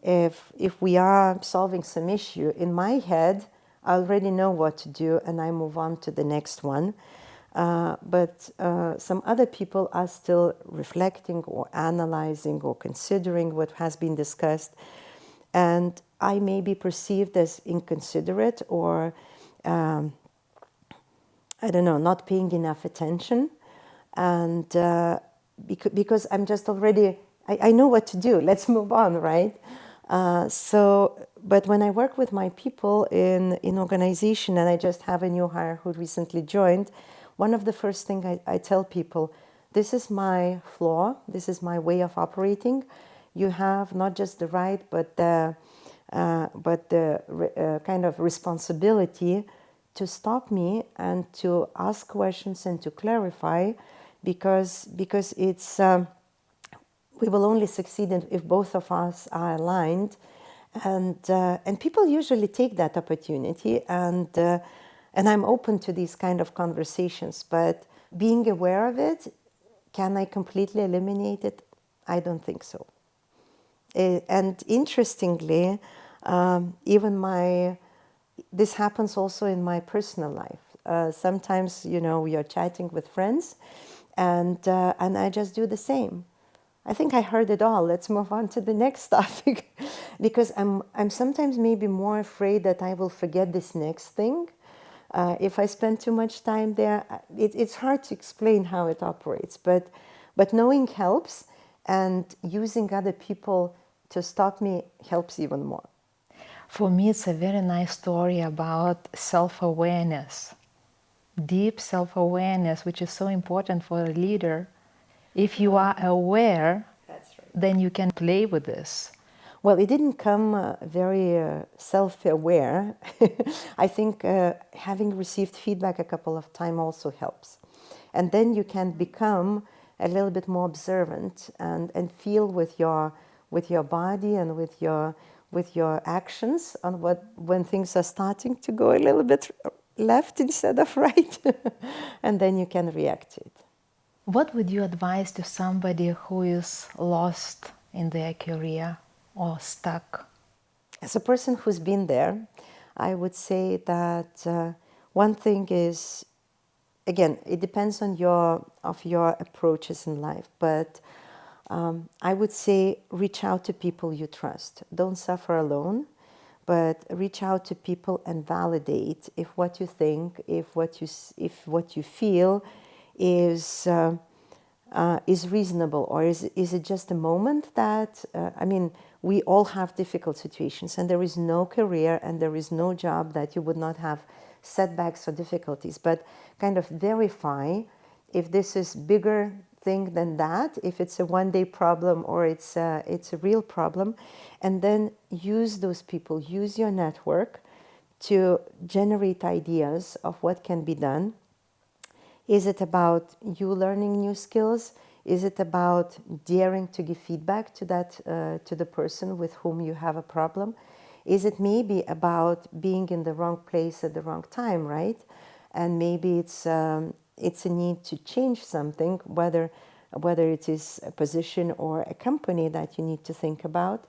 if we are solving some issue in my head, I already know what to do and I move on to the next one. But some other people are still reflecting or analyzing or considering what has been discussed. And I may be perceived as inconsiderate or, I don't know, not paying enough attention. And because I'm just already, I know what to do, let's move on, right? But when I work with my people in organization, and I just have a new hire who recently joined, one of the first things I tell people, this is my flaw, this is my way of operating. You have not just the right, but the kind of responsibility to stop me and to ask questions and to clarify, because it's we will only succeed if both of us are aligned, and people usually take that opportunity, and I'm open to these kind of conversations. But being aware of it, can I completely eliminate it? I don't think so. And interestingly, this happens also in my personal life. Sometimes, we are chatting with friends, and I just do the same. I think I heard it all. Let's move on to the next topic, because I'm sometimes maybe more afraid that I will forget this next thing. If I spend too much time there, it's hard to explain how it operates. But knowing helps, and using other people to stop me helps even more. For me, it's a very nice story about self-awareness, deep self-awareness, which is so important for a leader. If you are aware, That's right. then you can play with this. Well, it didn't come very self-aware. I think having received feedback a couple of times also helps. And then you can become a little bit more observant and feel with your body and with your actions on when things are starting to go a little bit left instead of right. And then you can react to it. What would you advise to somebody who is lost in their career or stuck? As a person who's been there, I would say that one thing is, again, it depends on your approaches in life, but I would say reach out to people you trust. Don't suffer alone, but reach out to people and validate if what you think, if what you feel is reasonable, or is it just a moment that we all have difficult situations, and there is no career and there is no job that you would not have setbacks or difficulties, but kind of verify if this is bigger thing than that, if it's a one-day problem or it's a real problem, and then use those people, use your network to generate ideas of what can be done. Is it about you learning new skills? Is it about daring to give feedback to the person with whom you have a problem? Is it maybe about being in the wrong place at the wrong time, right? And maybe it's a need to change something, whether it is a position or a company that you need to think about.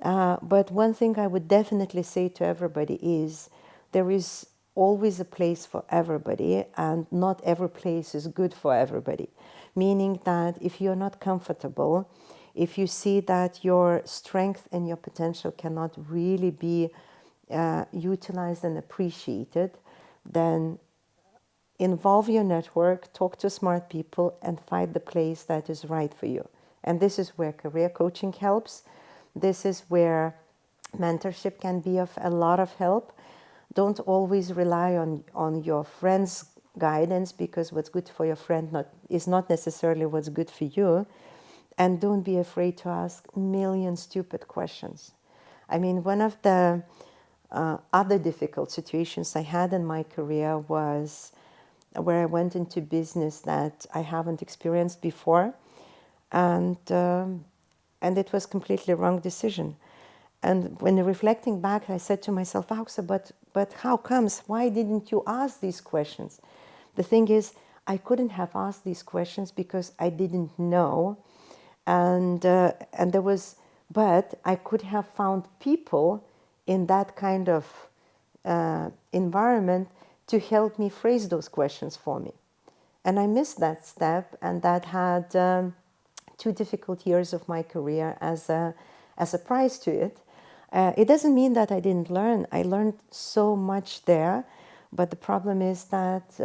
But one thing I would definitely say to everybody is there is always a place for everybody, and not every place is good for everybody. Meaning that if you're not comfortable, if you see that your strength and your potential cannot really be utilized and appreciated, then involve your network, talk to smart people, and find the place that is right for you. And this is where career coaching helps. This is where mentorship can be of a lot of help. Don't always rely on your friend's guidance, because what's good for your friend is not necessarily what's good for you. And don't be afraid to ask a million stupid questions. I mean, one of the other difficult situations I had in my career was where I went into business that I haven't experienced before, and it was completely wrong decision. And when reflecting back, I said to myself, Aukse, but how comes? Why didn't you ask these questions? The thing is, I couldn't have asked these questions because I didn't know, and there was, but I could have found people in that kind of environment to help me phrase those questions for me. And I missed that step, and that had 2 difficult years of my career as a price to it. It doesn't mean that I didn't learn. I learned so much there, but the problem is that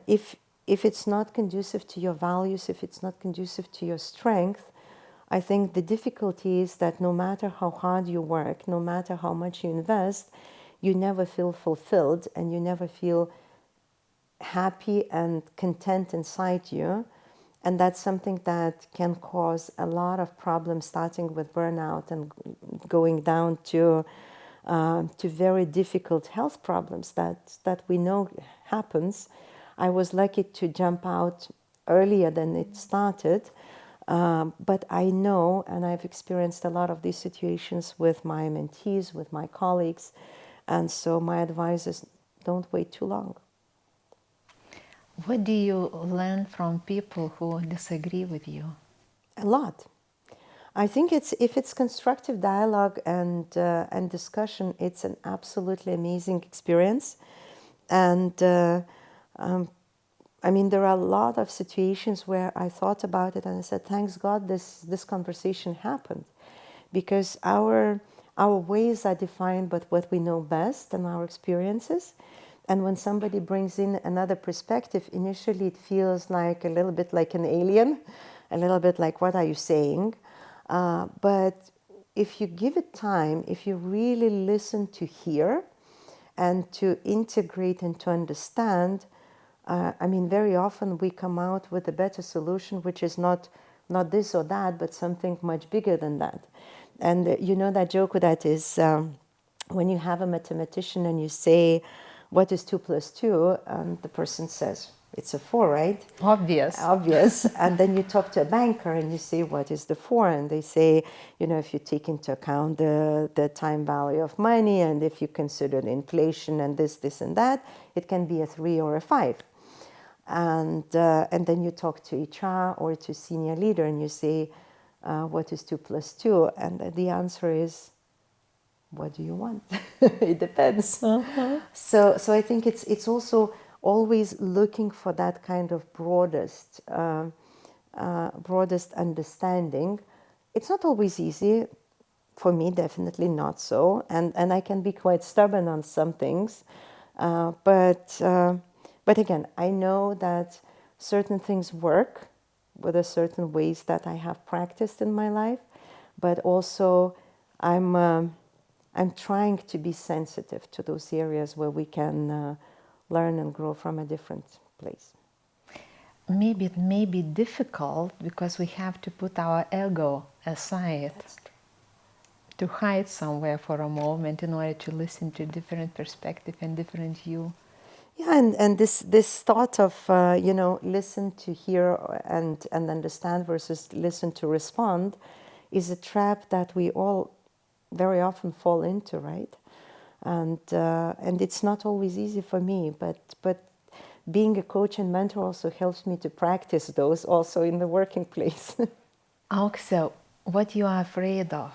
if it's not conducive to your values, if it's not conducive to your strength, I think the difficulty is that no matter how hard you work, no matter how much you invest, you never feel fulfilled and you never feel happy and content inside you. And that's something that can cause a lot of problems, starting with burnout and going down to very difficult health problems that we know happens. I was lucky to jump out earlier than it started, but I know, and I've experienced a lot of these situations with my mentees, with my colleagues, and so my advice is don't wait too long. What do you learn from people who disagree with you? A lot. I think if it's constructive dialogue and discussion, it's an absolutely amazing experience. And I mean, there are a lot of situations where I thought about it and I said, thanks God this conversation happened, because our ways are defined by what we know best and our experiences. And when somebody brings in another perspective, initially it feels like a little bit like an alien, a little bit like, what are you saying? But if you give it time, if you really listen to hear and to integrate and to understand, I mean, very often we come out with a better solution, which is not this or that, but something much bigger than that. And you know that joke that is, when you have a mathematician and you say, what is 2 plus 2? And the person says, it's a 4, right? Obvious. And then you talk to a banker and you say, what is the 4? And they say, you know, if you take into account the time value of money and if you consider the inflation and this and that, it can be a 3 or a 5. And then you talk to HR or to senior leader and you say, what is 2 plus 2? And the answer is, what do you want? It depends. Uh-huh. So I think it's also always looking for that kind of broadest understanding. It's not always easy. For me, definitely not so. And I can be quite stubborn on some things. But again, I know that certain things work with a certain ways that I have practiced in my life. But also I'm trying to be sensitive to those areas where we can learn and grow from a different place. Maybe it may be difficult because we have to put our ego aside, to hide somewhere for a moment in order to listen to different perspective and different view. Yeah, and this thought of listen to hear and understand versus listen to respond is a trap that we all very often fall into, right? And it's not always easy for me, but being a coach and mentor also helps me to practice those also in the working place. Aukse, what you are afraid of?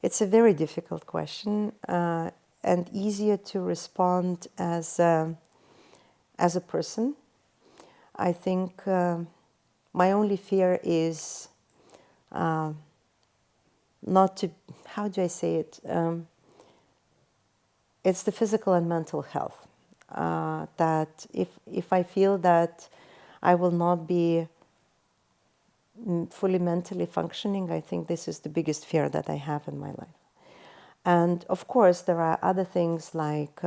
It's a very difficult question, and easier to respond as a person. I think my only fear is not to, how do I say it? It's the physical and mental health. That if I feel that I will not be fully mentally functioning, I think this is the biggest fear that I have in my life. And of course, there are other things like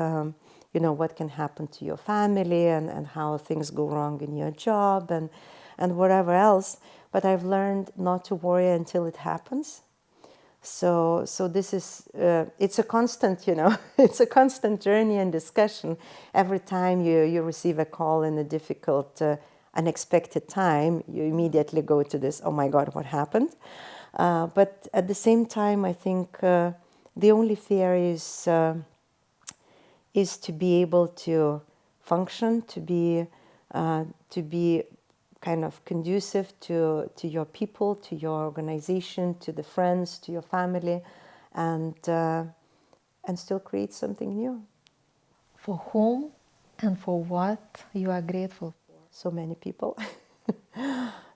what can happen to your family and how things go wrong in your job and whatever else. But I've learned not to worry until it happens. So this is, it's a constant, it's a constant journey and discussion. Every time you receive a call in a difficult, unexpected time, you immediately go to this, oh my God, what happened? But at the same time, I think the only fear is to be able to function, to be kind of conducive to your people, to your organization, to the friends, to your family, and still create something new. For whom and for what you are grateful for? So many people.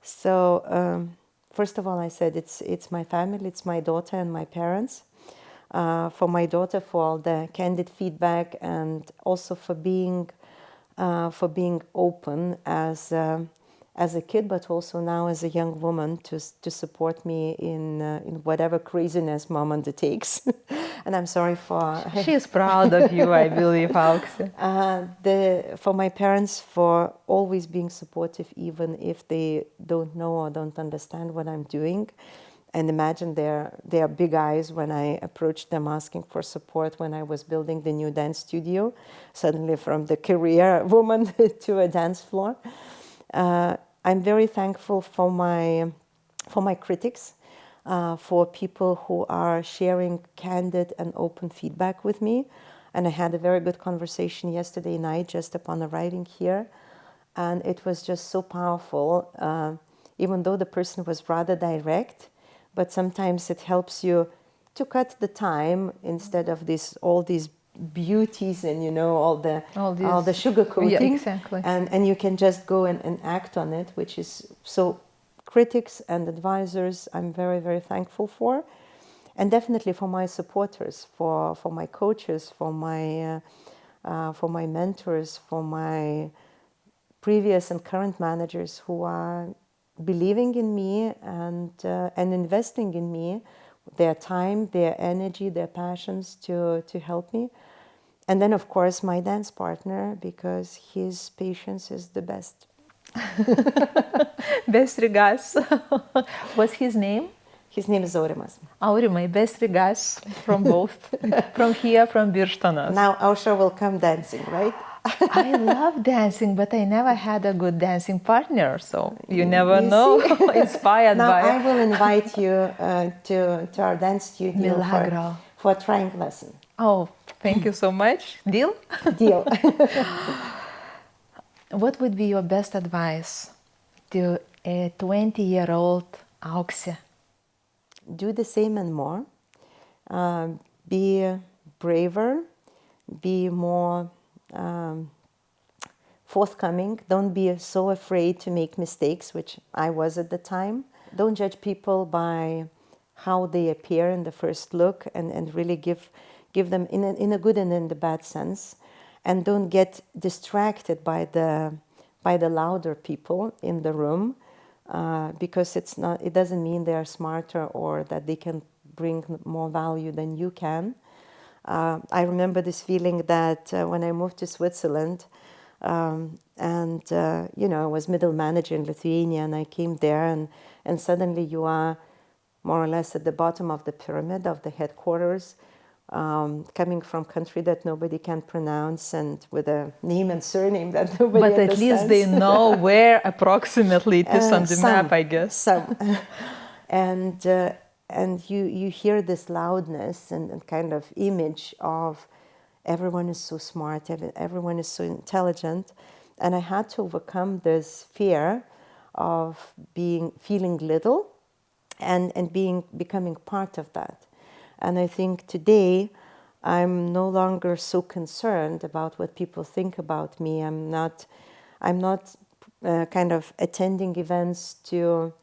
So first of all, I said it's my family, it's my daughter and my parents. For my daughter, for all the candid feedback, and also for being open as a kid, but also now as a young woman to support me in whatever craziness moment it takes. And I'm sorry for... She's proud of you, I believe, Aukse. For my parents, for always being supportive, even if they don't know or don't understand what I'm doing. And imagine their big eyes when I approached them asking for support when I was building the new dance studio, suddenly from the career woman to a dance floor. I'm very thankful for my critics, for people who are sharing candid and open feedback with me. And I had a very good conversation yesterday night just upon arriving here. And it was just so powerful, even though the person was rather direct. But sometimes it helps you to cut the time instead of all these beauties and all the sugar coating. Yeah, exactly. And you can just go and act on it, which is so. Critics and advisors, I'm very, very thankful for, and definitely for my supporters, for my coaches, for my mentors, for my previous and current managers who are believing in me and investing in me, their time, their energy, their passions to help me. And then, of course, my dance partner, because his patience is the best. Best regards. What's his name? His name is Aurimas. Aurimai, best regards from both. From here, from Birštonas. Now Aušra will come dancing, right? I love dancing, but I never had a good dancing partner, so you never know. Inspired now by... I will invite you to our dance studio for a trying lesson. Oh, thank you so much. Deal? Deal. What would be your best advice to a 20-year-old Aukse? Do the same and more. Be braver. Be more forthcoming. Don't be so afraid to make mistakes, which I was at the time. Don't judge people by how they appear in the first look, and really give them in a good and in the bad sense. And don't get distracted by the louder people in the room, because it doesn't mean they are smarter or that they can bring more value than you can. I remember this feeling that when I moved to Switzerland, I was middle manager in Lithuania, and I came there, and suddenly you are more or less at the bottom of the pyramid of the headquarters. Coming from a country that nobody can pronounce and with a name and surname that nobody understands. But at least they know where approximately it is on the map, I guess. Some. And you hear this loudness and kind of image of everyone is so smart, everyone is so intelligent. And I had to overcome this fear of feeling little and becoming part of that. And I think today I'm no longer so concerned about what people think about me. I'm not kind of attending events to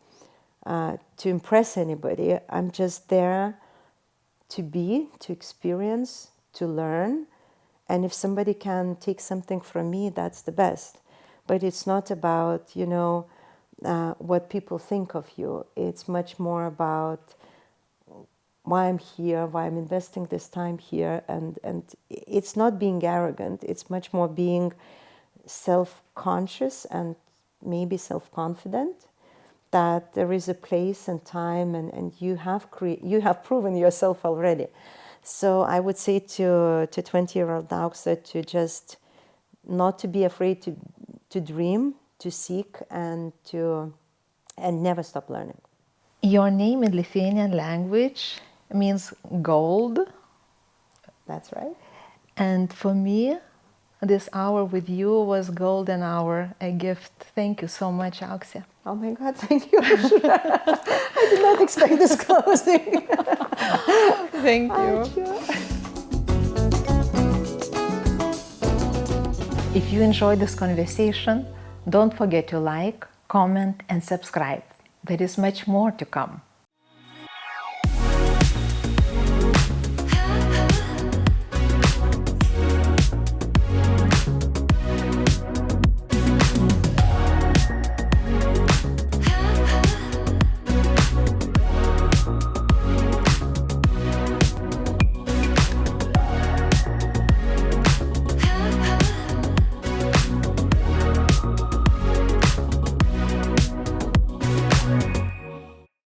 impress anybody. I'm just there to experience, to learn. And if somebody can take something from me, that's the best. But it's not about, what people think of you. It's much more about why I'm here, why I'm investing this time here. And it's not being arrogant, it's much more being self-conscious and maybe self-confident that there is a place and time, and you have proven yourself already. So I would say to 20-year-old Aukse to just not to be afraid to dream, to seek, and never stop learning. Your name in Lithuanian language means gold. That's right. And for me, this hour with you was golden hour, a gift. Thank you so much, Aukse. Oh my God, thank you. I did not expect this closing. Thank you. If you enjoyed this conversation, don't forget to like, comment, and subscribe. There is much more to come.